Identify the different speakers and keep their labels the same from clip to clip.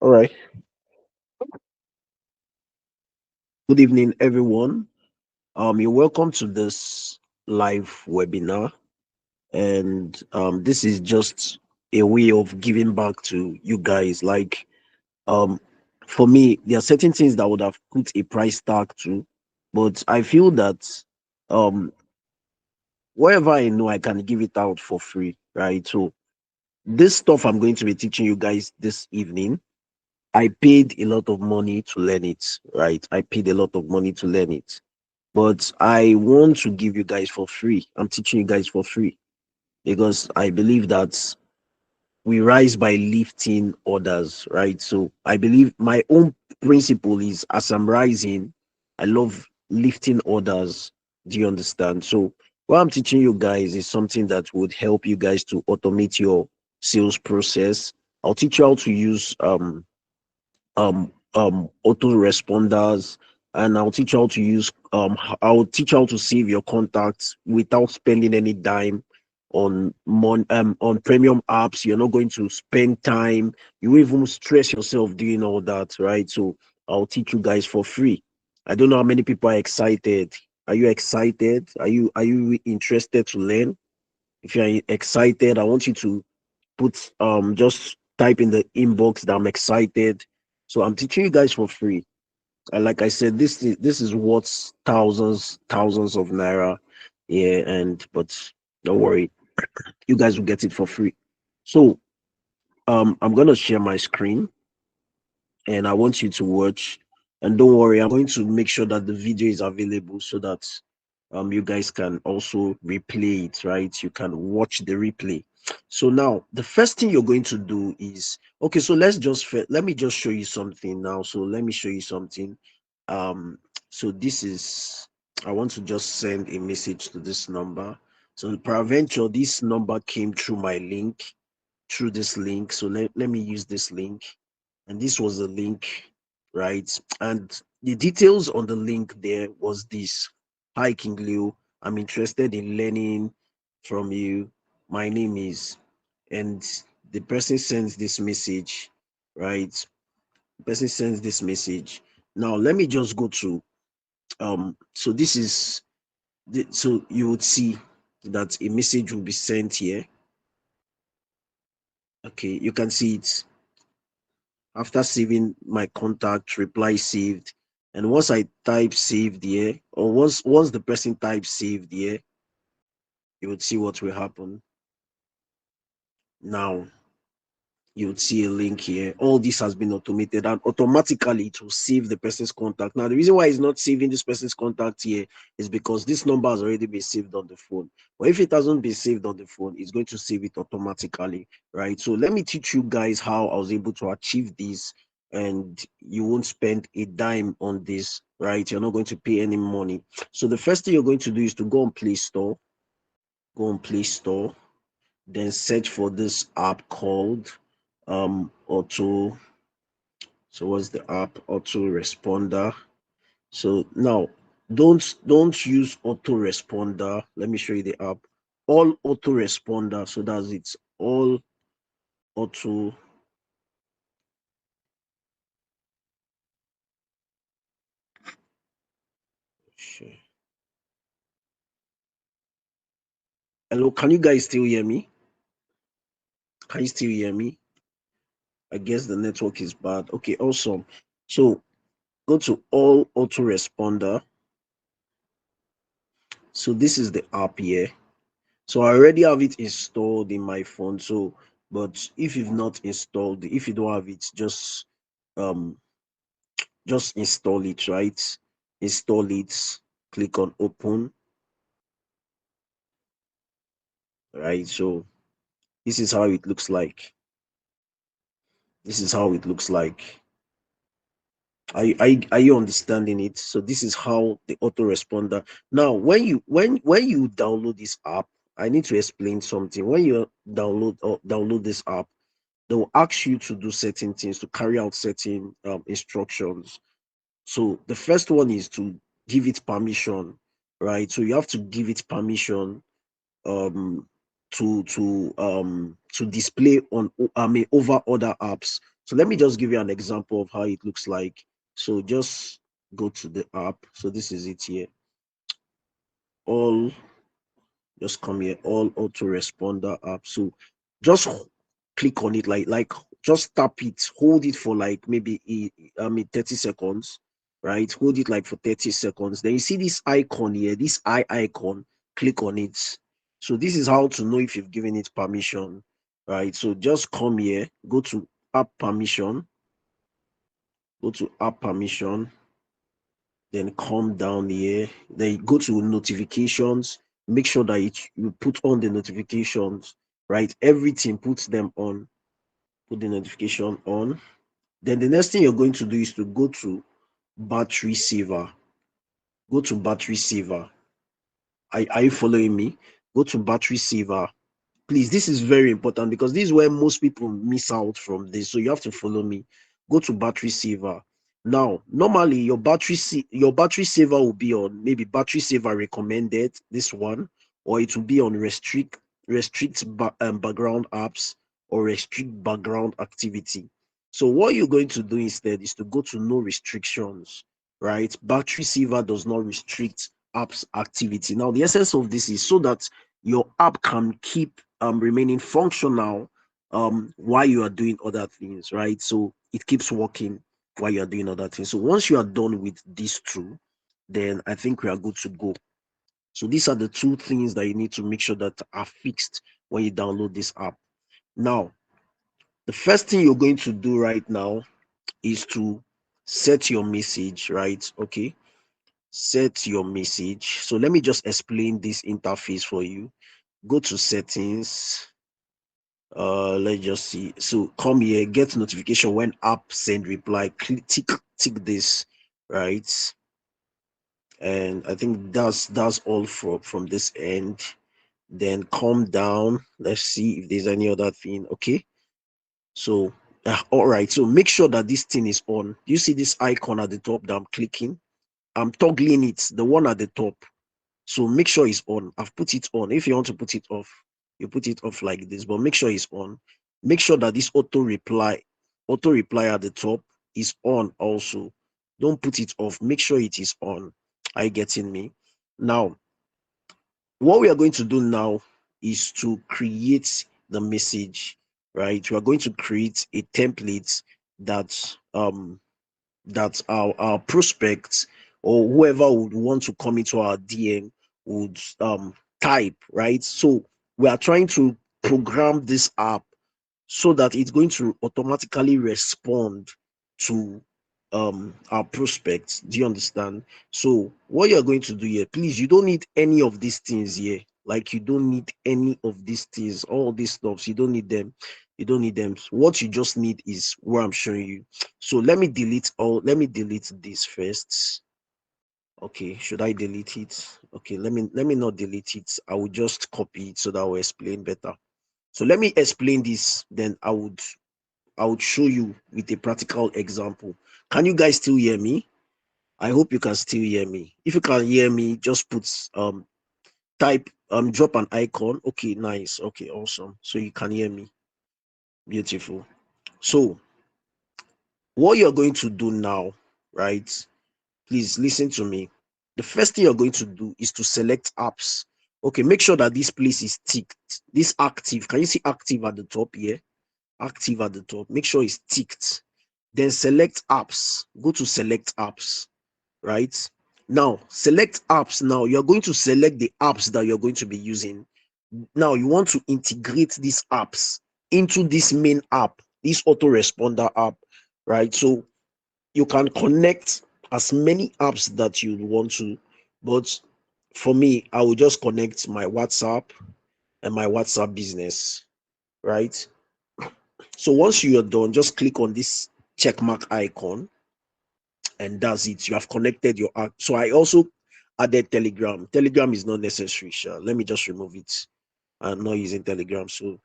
Speaker 1: All right. Good evening, everyone. You're welcome to this live webinar, and this is just a way of giving back to you guys. Um, for me, there are certain things that I would have put a price tag to, but I feel that um, wherever I know, I can give it out for free, right? So this stuff I'm going to be teaching you guys this evening. I paid a lot of money to learn it, right? I paid a lot of money to learn it, but I want to give you guys for free. I'm teaching you guys for free because I believe that we rise by lifting others, right? So I believe my own principle is as I'm rising, I love lifting others. Do you understand? So what I'm teaching you guys is something that would help you guys to automate your sales process. I'll teach you how to use autoresponders, and I'll teach you how to save your contacts without spending any dime on premium apps. You're not going to spend time, you won't even stress yourself doing all that, right? So I'll teach you guys for free. I don't know how many people are excited. Are you excited? Are you interested to learn? If you're excited, I want you to put just type in the inbox that I'm excited. So I'm teaching you guys for free. And like I said, this is worth thousands of naira. Yeah, and but don't worry, you guys will get it for free. So I'm gonna share my screen and I want you to watch. And don't worry, I'm going to make sure that the video is available so that you guys can also replay it, right? You can watch the replay. So now the first thing you're going to do is okay. So let me just show you something now. So let me show you something. Um, so this is I want to just send a message to this number. So peradventure, this number came through my link, through this link. So let me use this link, and this was the link, right? And the details on the link there was this: hi King Leo, I'm interested in learning from you. My name is, and the person sends this message, right? The person sends this message. Now let me just go to so this is so you would see that a message will be sent here. Okay, you can see it after saving my contact, reply saved. And once I type saved here, or once the person types saved here, you would see what will happen. Now you would see a link here. All this has been automated, and automatically it will save the person's contact. Now, the reason why it's not saving this person's contact here is because this number has already been saved on the phone. But if it hasn't been saved on the phone, it's going to save it automatically, right? So let me teach you guys how I was able to achieve this, and you won't spend a dime on this, right? You're not going to pay any money. So the first thing you're going to do is to go on Play Store, then search for this app called auto. So what's the app? Autoresponder. So now don't use autoresponder. Let me show you the app. All autoresponder. So that's it. All auto. Hello, can you guys still hear me? Can you still hear me? I guess the network is bad. Okay, awesome. So go to all autoresponder. So this is the app here. So I already have it installed in my phone. So, but if you've not installed, if you don't have it, um just install it, right? Install it, click on open, right? So this is how it looks like. This is how it looks like. Are you understanding it? So this is how the autoresponder. Now, when you download this app, I need to explain something. When you download this app, they will ask you to do certain things, to carry out certain instructions. So the first one is to give it permission, right? So you have to give it permission to display on over other apps. So let me just give you an example of how it looks like. So just go to the app. So this is it here. All, just come here, all autoresponder app. So just click on it, like just tap it, hold it for like maybe 30 seconds, right? Hold it like for 30 seconds. Then you see this icon here, this eye icon, click on it. So this is how to know if you've given it permission, right? So just come here, go to app permission, go to app permission, then come down here, then you go to notifications, make sure that you put on the notifications, right? Everything, puts them on, put the notification on. Then the next thing you're going to do is to go to battery saver. Go to battery saver. Are you following me? Go to battery saver. Please, this is very important because this is where most people miss out from this. So you have to follow me. Go to battery saver. Now, normally your battery saver will be on maybe battery saver recommended, this one, or it will be on background apps or restrict background activity. So what you're going to do instead is to go to no restrictions, right? Battery saver does not restrict apps activity. Now, the essence of this is so that your app can keep remaining functional while you are doing other things, right? So it keeps working while you're doing other things. So once you are done with these two, then I think we are good to go. So these are the two things that you need to make sure that are fixed when you download this app. Now, the first thing you're going to do right now is to set your message, right? Okay, set your message. So let me just explain this interface for you. Go to settings, let's just see. So come here, get notification when app send reply, tick this, right? And I think that's all from this end. Then come down, let's see if there's any other thing. Okay, so all right, so make sure that this thing is on. You see this icon at the top that I'm clicking? I'm toggling it, the one at the top. So make sure it's on. I've put it on. If you want to put it off, you put it off like this, but make sure it's on. Make sure that this auto reply at the top is on also. Don't put it off. Make sure it is on. Are you getting me? Now, what we are going to do now is to create the message, right? We are going to create a template that our prospects or whoever would want to come into our DM would type, right? So we are trying to program this app so that it's going to automatically respond to our prospects. Do you understand? So what you're going to do here, please, you don't need any of these things here. Like, you don't need any of these things, all these stuffs, you don't need them. You don't need them. What you just need is what I'm showing you. So let me delete this first. Okay, should I delete it? Okay, let me not delete it. I will just copy it so that I will explain better. So let me explain this, then I would show you with a practical example. Can you guys still hear me? I hope you can still hear me. If you can hear me, just put type drop an icon. Okay, nice. Okay, awesome. So you can hear me. Beautiful. So what you're going to do now, right? Please listen to me. The first thing you're going to do is to select apps. Okay, make sure that this place is ticked. This active. Can you see active at the top here? Active at the top. Make sure it's ticked. Then select apps. Go to select apps, right? Now, select apps. Now, you're going to select the apps that you're going to be using. Now, you want to integrate these apps into this main app, this autoresponder app, right? So you can connect as many apps that you want to, but for me, I will just connect my WhatsApp and my WhatsApp business, right? So once you are done, just click on this check mark icon, and that's it. You have connected your app. So I also added Telegram. Telegram is not necessary. Sure. Let me just remove it. I'm not using Telegram, so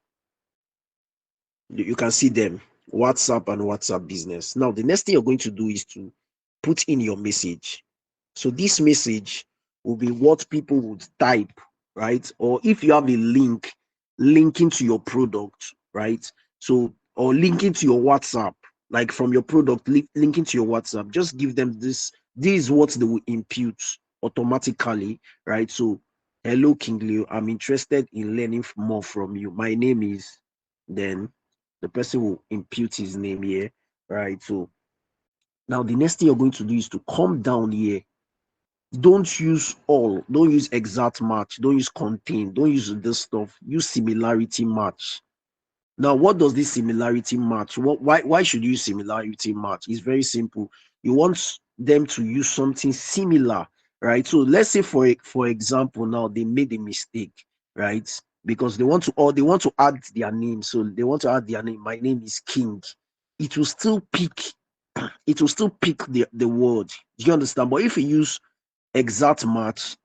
Speaker 1: you can see them, WhatsApp and WhatsApp business. Now, the next thing you're going to do is to put in your message. So this message will be what people would type, right? Or if you have a link linking to your product, right? So, or linking to your WhatsApp, like from your product linking to your WhatsApp, just give them this. This is what they will impute automatically, right? So, hello, King Leo, I'm interested in learning more from you. My name is, then the person will impute his name here, right? So, now the next thing you're going to do is to come down here. Don't use all, don't use exact match, don't use contain, don't use this stuff, use similarity match. Now, what does this similarity match? Why should you use similarity match? It's very simple. You want them to use something similar, right? So let's say for example, now they made a mistake, right? Because they want to add their name. So they want to add their name. My name is King. It will still pick, it will still pick the word. Do you understand? But if you use exact match,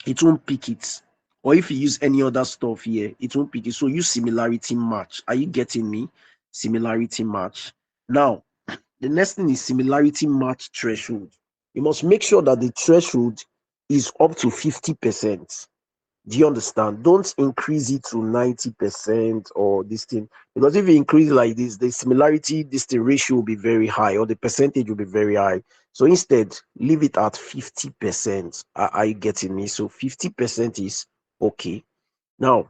Speaker 1: it won't pick it. Or if you use any other stuff here, it won't pick it. So use similarity match. Are you getting me? Similarity match. Now, the next thing is similarity match threshold. You must make sure that the threshold is up to 50%. Do you understand? Don't increase it to 90% or this thing. Because if you increase like this, the similarity, this the ratio will be very high, or the percentage will be very high. So instead, leave it at 50%. Are you getting me? So 50% is okay. Now,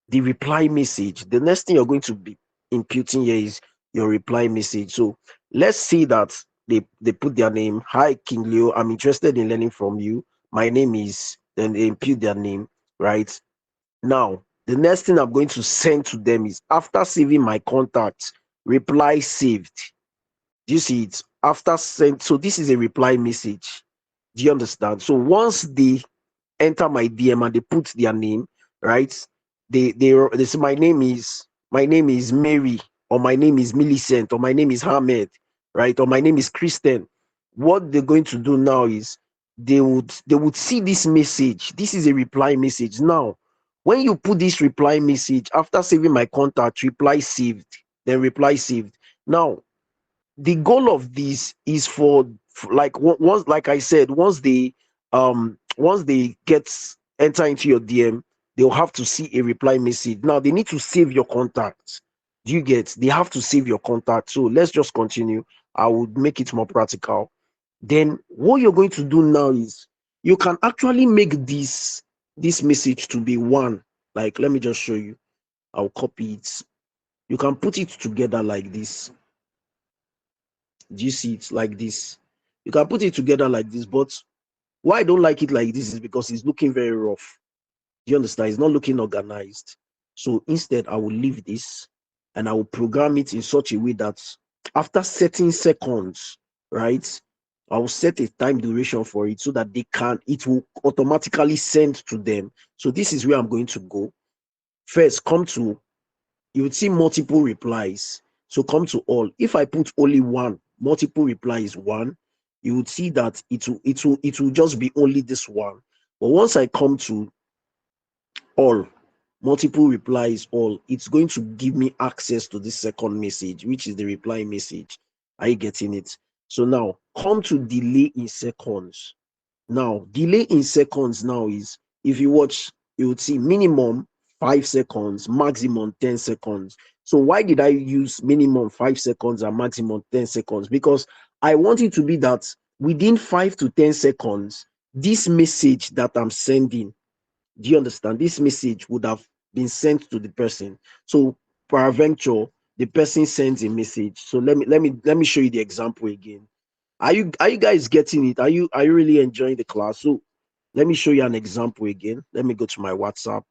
Speaker 1: the reply message. The next thing you're going to be imputing here is your reply message. So let's say that they put their name. Hi, King Leo. I'm interested in learning from you. My name is, then they impute their name, right? Now, the next thing I'm going to send to them is after saving my contacts, reply saved. Do you see it? After send, so this is a reply message. Do you understand? So once they enter my DM and they put their name, right? They say my name is Mary, or my name is Millicent, or my name is Ahmed, right? Or my name is Kristen. What they're going to do now is they would see this message. This is a reply message. Now, when you put this reply message after saving my contact, reply saved, then reply saved. Now, the goal of this is for like once, like I said, once they get enter into your DM, they'll have to see a reply message. Now they need to save your contact. Do you get? They have to save your contact. So let's just continue. I would make it more practical. Then what you're going to do now is you can actually make this message to be one. Like, let me just show you. I'll copy it. You can put it together like this. Do you see it like this? You can put it together like this, but why I don't like it like this is because it's looking very rough. Do you understand? It's not looking organized. So instead, I will leave this and I will program it in such a way that after certain seconds, right, I will set a time duration for it so that it will automatically send to them. So this is where I'm going to go. First, you would see multiple replies. So come to all. If I put only one, multiple replies one, you would see that it will just be only this one. But once I come to all, multiple replies all, it's going to give me access to the second message, which is the reply message. Are you getting it? So now come to delay in seconds. Now, delay in seconds now is, if you watch, you would see minimum 5 seconds, maximum 10 seconds. So why did I use minimum 5 seconds and maximum 10 seconds? Because I want it to be that within 5 to 10 seconds, this message that I'm sending, do you understand? This message would have been sent to the person. So peradventure, the person sends a message. So let me show you the example again. Are you guys getting it? Are you really enjoying the class? So let me show you an example again. Let me go to my WhatsApp.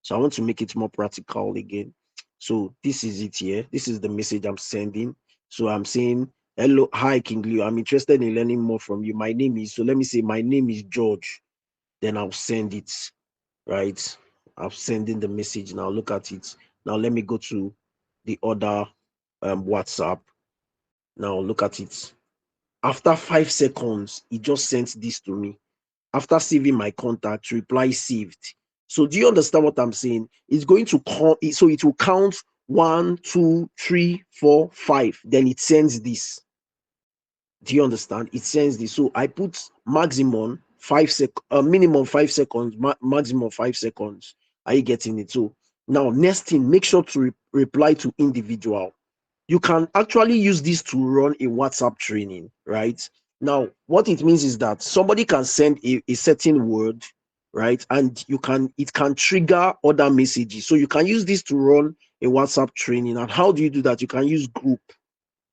Speaker 1: So I want to make it more practical again. So this is it here. This is the message I'm sending. So I'm saying, hello, hi King Leo. I'm interested in learning more from you. My name is, so let me say my name is George. Then I'll send it, right? I'm sending the message now. Look at it. Now let me go to the other WhatsApp. Now look at it. After 5 seconds, it just sent this to me. After saving my contact, reply saved. So do you understand what I'm saying? It's going to call, so it will count 1, 2, 3, 4, 5. Then it sends this. Do you understand? It sends this. So I put maximum 5 minimum 5 seconds, maximum 5 seconds. Are you getting it? So now next thing, make sure to reply to individual. you can actually use this to run a WhatsApp training, right? Now, what it means is that somebody can send a certain word, right? And it can trigger other messages. So you can use this to run a WhatsApp training. And how do you do that? You can use group,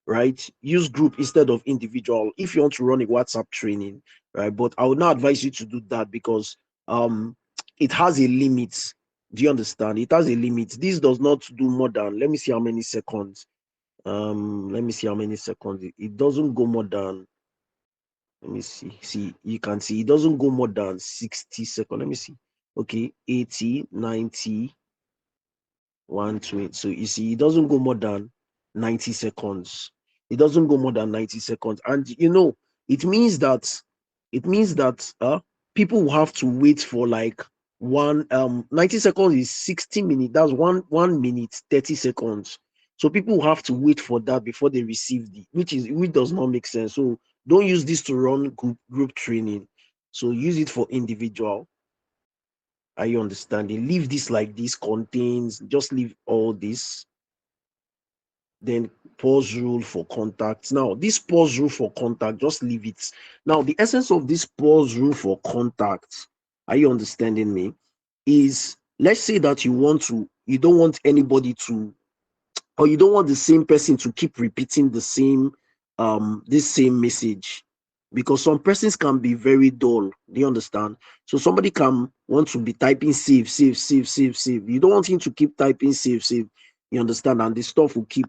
Speaker 1: right? Use group instead of individual if you want to run a WhatsApp training, right? But I would not advise you to do that because it has a limit. Do you understand? It has a limit. This does not do more than, let me see how many seconds. Let me see how many seconds. It doesn't go more than, let me see. See, you can see it doesn't go more than 60 seconds. Let me see. Okay, 80, 90, 120. So you see, it doesn't go more than 90 seconds. It doesn't go more than 90 seconds. And it means that people will have to wait for like 90 seconds is 60 minutes. That's 1 minute, 30 seconds. So people will have to wait for that before they receive which does not make sense. So don't use this to run group training. So use it for individual. Are you understanding? Leave this like this contains, just leave all this. Then pause rule for contacts. Now, this pause rule for contact, just leave it. Now, the essence of this pause rule for contacts, are you understanding me? Is let's say that you don't want anybody to, or you don't want the same person to keep repeating the same this same message, because some persons can be very dull. Do you understand? So somebody can want to be typing save, save, save, save, save. You don't want him to keep typing save, save. You understand? And the stuff will keep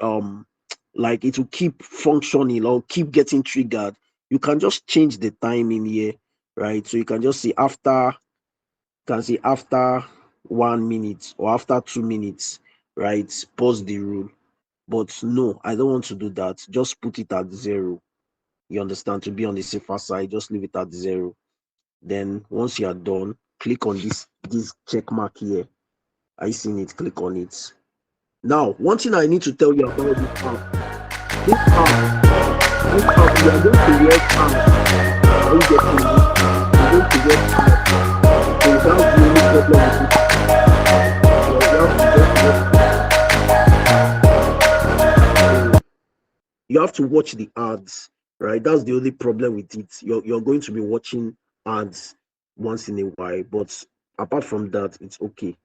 Speaker 1: um like it will keep functioning or keep getting triggered. You can just change the time in here, right? So you can just say after 1 minute or after 2 minutes, right? Pause the rule. But no, I don't want to do that. Just put it at 0. You understand? To be on the safer side, just leave it at 0. Then once you are done, click on this check mark here. I seen it. Click on it. Now, one thing I need to tell you about this app, you are going to work out. Are you getting me? You're going to work out. So that's the only problem with it. You have to watch the ads, right? That's the only problem with it. You're going to be watching ads once in a while, but apart from that, it's okay.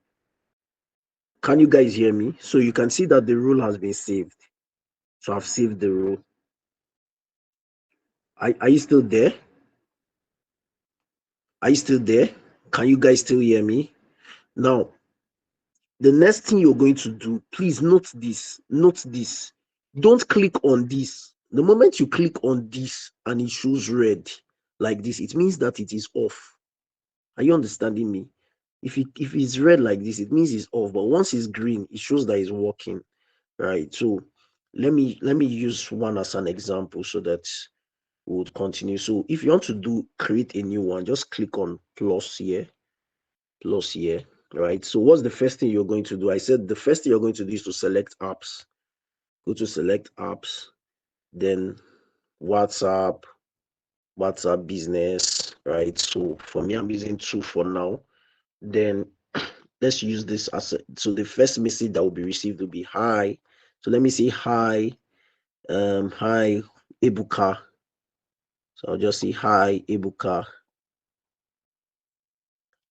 Speaker 1: Can you guys hear me? So you can see that the rule has been saved. So I've saved the rule. Are you still there? Are you still there? Can you guys still hear me? Now, the next thing you're going to do, please note this. Note this. Don't click on this. The moment you click on this and it shows red like this, it means that it is off. Are you understanding me? If it's red like this, it means it's off. But once it's green, it shows that it's working. Right. So let me use one as an example so that we would continue. So if you want to create a new one, just click on plus here, right? So what's the first thing you're going to do? I said the first thing you're going to do is to select apps. Go to select apps, then WhatsApp, business, right? So for me, I'm using 2 for now. Then let's use this so the first message that will be received will be hi. So let me say hi, hi Ebuka. So I'll just say hi Ebuka.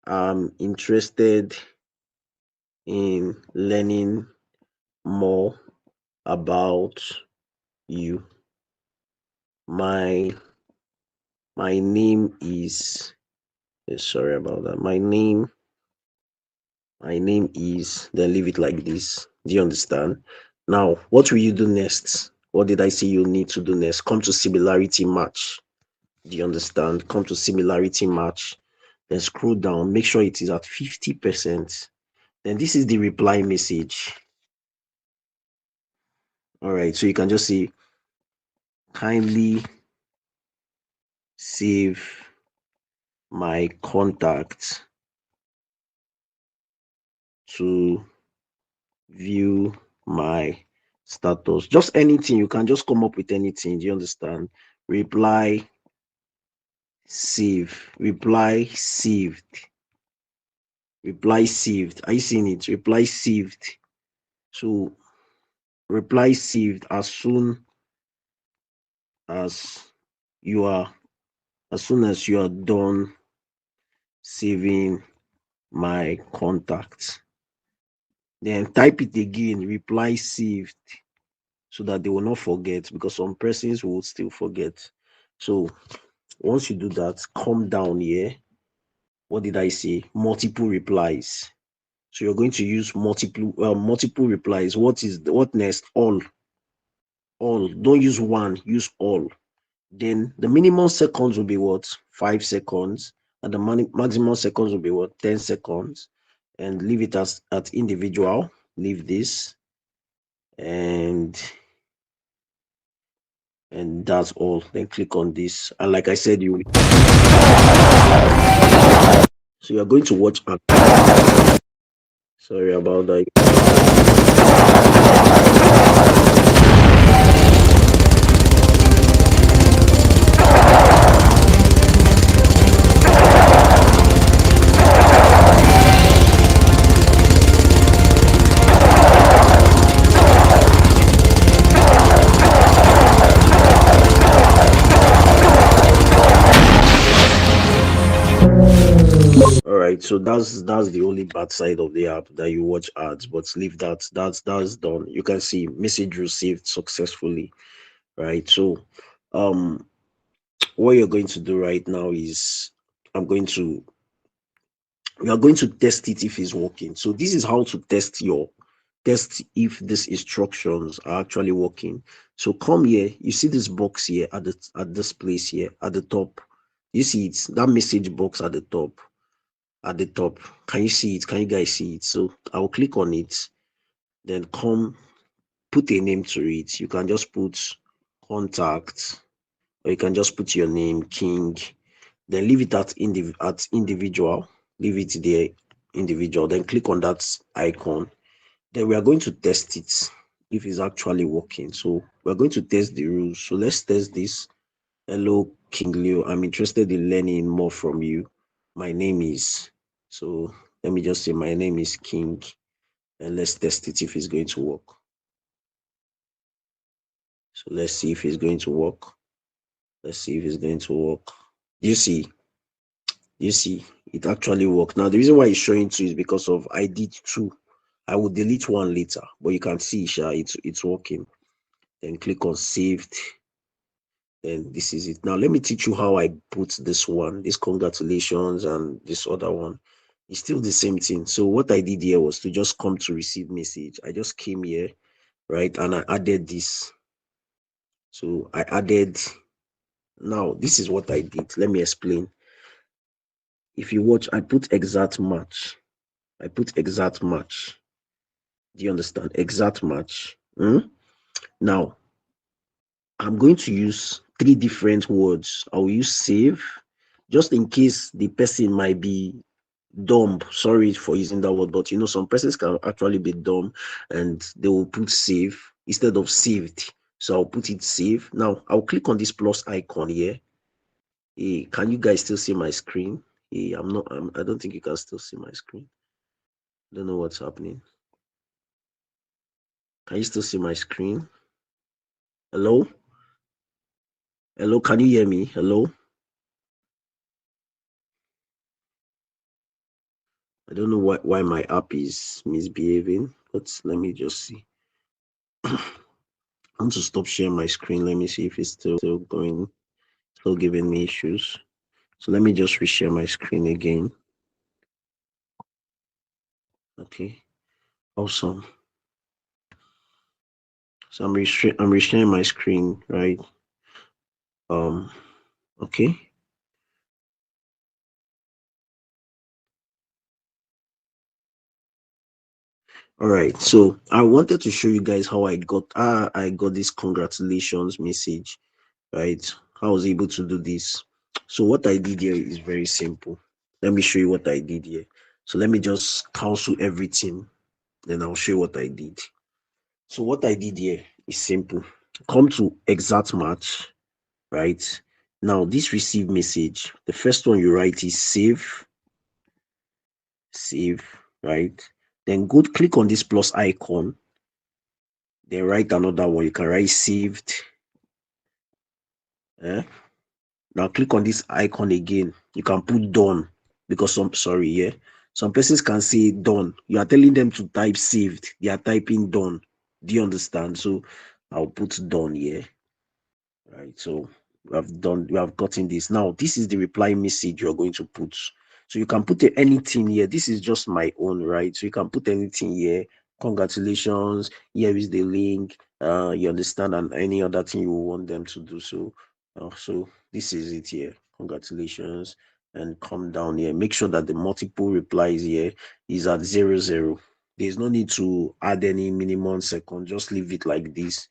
Speaker 1: I'm interested in learning more about you. My name is sorry about that. My name is, then leave it like this. Do you understand? Now, what will you do next? What did I say you need to do next? Come to similarity match. Do you understand? Come to similarity match. Then scroll down. Make sure it is at 50%. Then this is the reply message. All right. So you can just say, kindly save my contact to view my status. Just anything. You can just come up with anything. Do you understand? Reply save. Reply saved. Reply saved. Are you seeing it? Reply saved. So reply saved as you are as soon as you are done saving my contacts. Then type it again, reply saved, so that they will not forget, because some persons will still forget. So once you do that, come down here. What did I say? Multiple replies. So you're going to use multiple replies. What next? All. Don't use one, use all. Then the minimum seconds will be what? 5 seconds. And the maximum seconds will be what? 10 seconds. And leave it as at individual. Leave this. And that's all. Then click on this. And like I said, so you're going to watch sorry about that. All right, so that's the only bad side of the app, that you watch ads. But leave that. That's done. You can see message received successfully. Right. So um what you're going to do right now is I'm going to we are going to test it if it's working. So this is how to test if these instructions are actually working. So come here, you see this box here at this place here at the top. You see it, that message box at the top. At the top. Can you see it? Can you guys see it? So I'll click on it, then come put a name to it. You can just put contact, or you can just put your name, King. Then leave it at individual. Leave it there, individual. Then click on that icon. Then we are going to test it if it's actually working. So we're going to test the rules. So let's test this. Hello, King Leo. I'm interested in learning more from you. My name is, so let me just say my name is King, and let's test it if it's going to work. So let's see if it's going to work. Let's see if it's going to work. You see, it actually worked. Now the reason why it's showing two is because of I did two. I will delete one later, but you can see it's working. Then click on saved. Then this is it. Now let me teach you how I put this one, this congratulations, and this other one. It's still the same thing. So what I did here was to just come to receive message. I just came here, right, and I added this. So I added. Now this is what I did. Let me explain. If you watch, I put exact match. I put exact match. Do you understand? Exact match. Now I'm going to use three different words. I will use save, just in case the person might be dumb. Sorry for using that word, but some persons can actually be dumb and they will put save instead of saved. So I'll put it save. Now I'll click on this plus icon here. Hey, can you guys still see my screen? Hey, I don't think you can still see my screen. Don't know what's happening. Can you still see my screen? Hello? Hello, can you hear me? Hello? I don't know why my app is misbehaving, but let me just see. I want to stop sharing my screen. Let me see if it's still going, still giving me issues. So let me just reshare my screen again. Okay, awesome. So I'm resharing my screen, right? Okay. All right. So I wanted to show you guys how I got this congratulations message, right? How I was able to do this. So what I did here is very simple. Let me show you what I did here. So let me just cancel everything, then I'll show you what I did. So what I did here is simple. Come to exact match, right? Now this receive message, the first one you write is save, right? Then click on this plus icon, then write another one. You can write saved. Now click on this icon again. You can put done, because some persons can say done. You are telling them to type saved. They are typing done. Do you understand? So I'll put done here. Right. So we have gotten this. Now this is the reply message you're going to put. So you can put anything here. This is just my own, right? So you can put anything here. Congratulations. Here is the link. You understand, and any other thing you want them to do. So this is it here. Congratulations. And come down here. Make sure that the multiple replies here is at 00. There's no need to add any minimum second. Just leave it like this.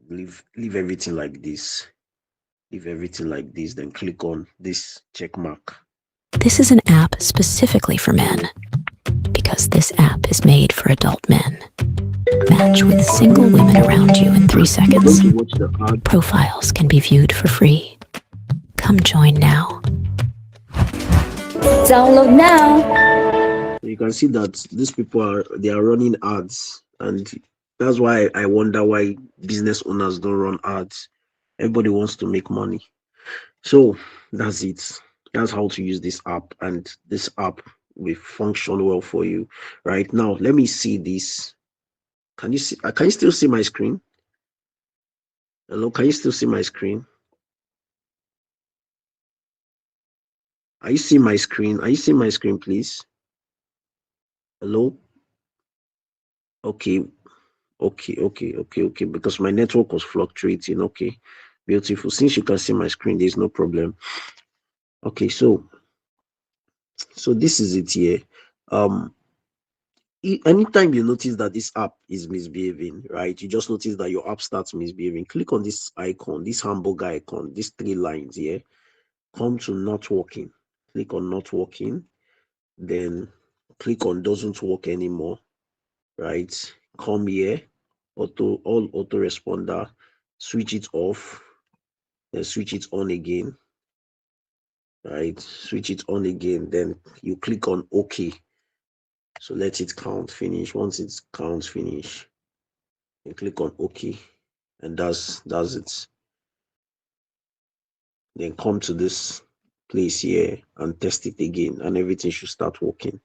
Speaker 1: Leave everything like this. Leave everything like this. Then click on this check mark.
Speaker 2: This is an app specifically for men, because this app is made for adult men. Match with single women around you in 3 seconds. Profiles can be viewed for free. Come join now.
Speaker 3: Download now.
Speaker 1: You can see that these people are running ads, and that's why I wonder why business owners don't run ads. Everybody wants to make money. So that's it. That's how to use this app, and this app will function well for you. Right now, let me see this. Can you see? Can you still see my screen? Hello, can you still see my screen? Are you seeing my screen? Are you seeing my screen, please? Hello? Okay. Because my network was fluctuating. Okay, beautiful. Since you can see my screen, there's no problem. Okay, so this is it here. Anytime you notice that this app is misbehaving, right? You just notice that your app starts misbehaving. Click on this icon, this hamburger icon, these 3 lines here. Come to not working. Click on not working. Then click on doesn't work anymore. Right? Come here, autoresponder, switch it off, then switch it on again. Right? Switch it on again. Then you click on OK. So let it count, finish. Once it counts, finish. And click on OK. And that's it. Then come to this place here and test it again, and everything should start working.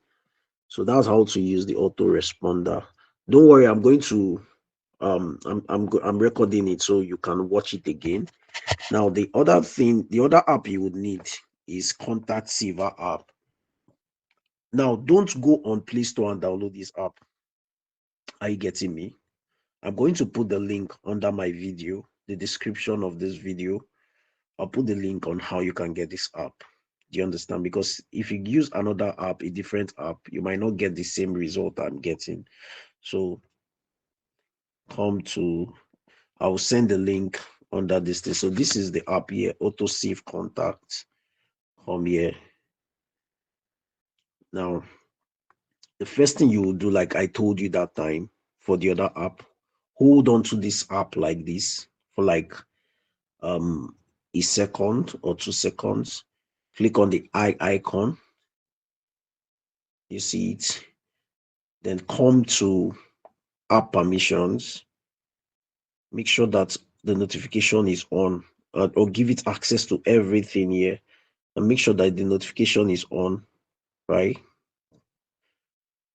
Speaker 1: So that's how to use the autoresponder. Don't worry, I'm going to I'm recording it so you can watch it again. Now the other app you would need is Contactsfor app. Now don't go on Play Store and download this app. Are you getting me? I'm going to put the link under my video, the description of this video. I'll put the link on how you can get this app. Do you understand? Because if you use another app, a different app, you might not get the same result I'm getting. So I'll send the link under this thing. So this is the app here, auto save contacts. Come here. Now, the first thing you will do, like I told you that time for the other app, hold on to this app like this for like a second or 2 seconds. Click on the eye icon. You see it. Then come to app permissions. Make sure that the notification is on, or give it access to everything here, and make sure that the notification is on, right?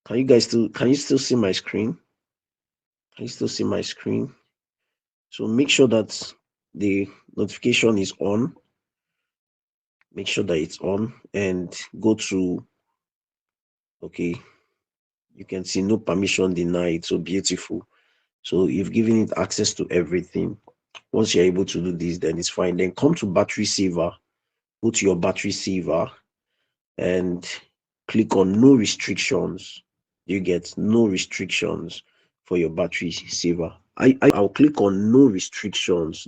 Speaker 1: Can you still see my screen? Can you still see my screen? So make sure that the notification is on. Make sure that it's on, and go to, okay, you can see no permission denied. So beautiful. So you've given it access to everything. Once you're able to do this, then it's fine. Then come to battery saver. Go to your battery saver and click on no restrictions. You get no restrictions for your battery saver. I'll click on no restrictions.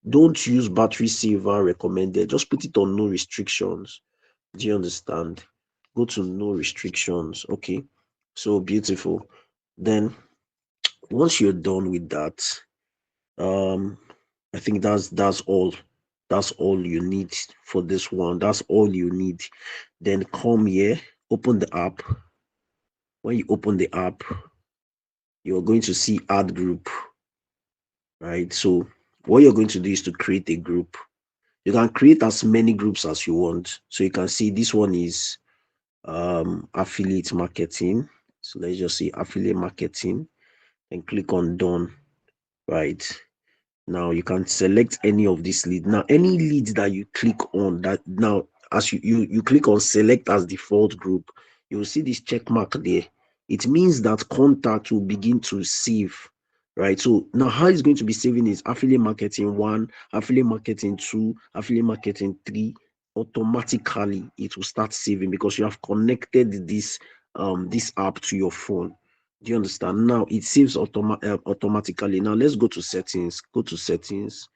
Speaker 1: Don't use battery saver recommended. Just put it on no restrictions. Do you understand? Go to no restrictions. Okay, so beautiful. Then once you're done with that, I think that's all. That's all you need for this one. That's all you need. Then come here, open the app. When you open the app, you're going to see add group, right? So what you're going to do is to create a group. You can create as many groups as you want. So you can see this one is affiliate marketing. So let's just say affiliate marketing and click on done, right? Now you can select any of these leads. Now any lead that you click on, that now as you click on select as default group, you will see this check mark there. It means that contact will begin to save, right? So now how it's going to be saving is affiliate marketing 1, affiliate marketing 2, affiliate marketing 3. Automatically it will start saving because you have connected this app to your phone. Do you understand? Now it saves automatically. Now let's go to settings. Go to settings.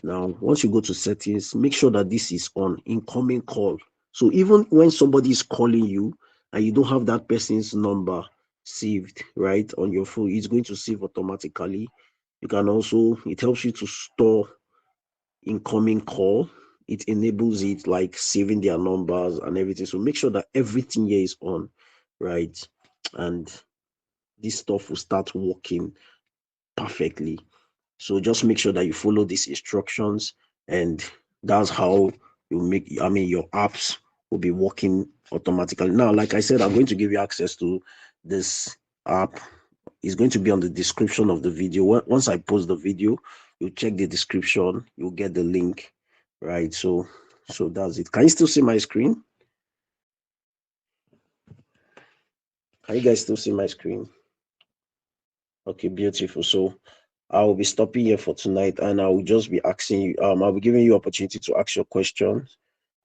Speaker 1: Now, once you go to settings, make sure that this is on incoming call. So even when somebody is calling you and you don't have that person's number saved, right, on your phone, it's going to save automatically. You can also, it helps you to store incoming call. It enables it like saving their numbers and everything. So make sure that everything here is on, right? And this stuff will start working perfectly. So just make sure that you follow these instructions, and that's how you make, your apps will be working automatically. Now, like I said, I'm going to give you access to this app. It's going to be on the description of the video. Once I post the video, you check the description, you'll get the link, right? So that's it. Can you still see my screen? Can you guys still see my screen? Okay, beautiful. So I will be stopping here for tonight, and I will just be asking you, I'll be giving you opportunity to ask your questions